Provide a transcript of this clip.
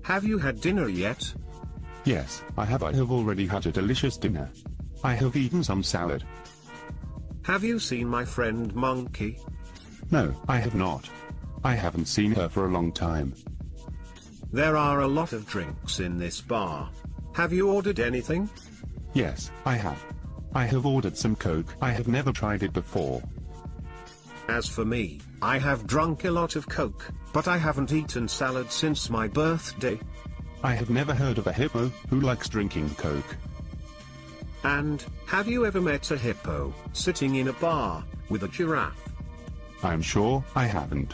Have you had dinner yet? Yes, I have already had a delicious dinner. I have eaten some salad. Have you seen my friend Monkey? No, I have not. I haven't seen her for a long time. There are a lot of drinks in this bar. Have you ordered anything? Yes, I have. I have ordered some Coke. I have never tried it before. As for me, I have drunk a lot of Coke, but I haven't eaten salad since my birthday. I have never heard of a hippo who likes drinking Coke. And, have you ever met a hippo sitting in a bar with a giraffe? I'm sure I haven't.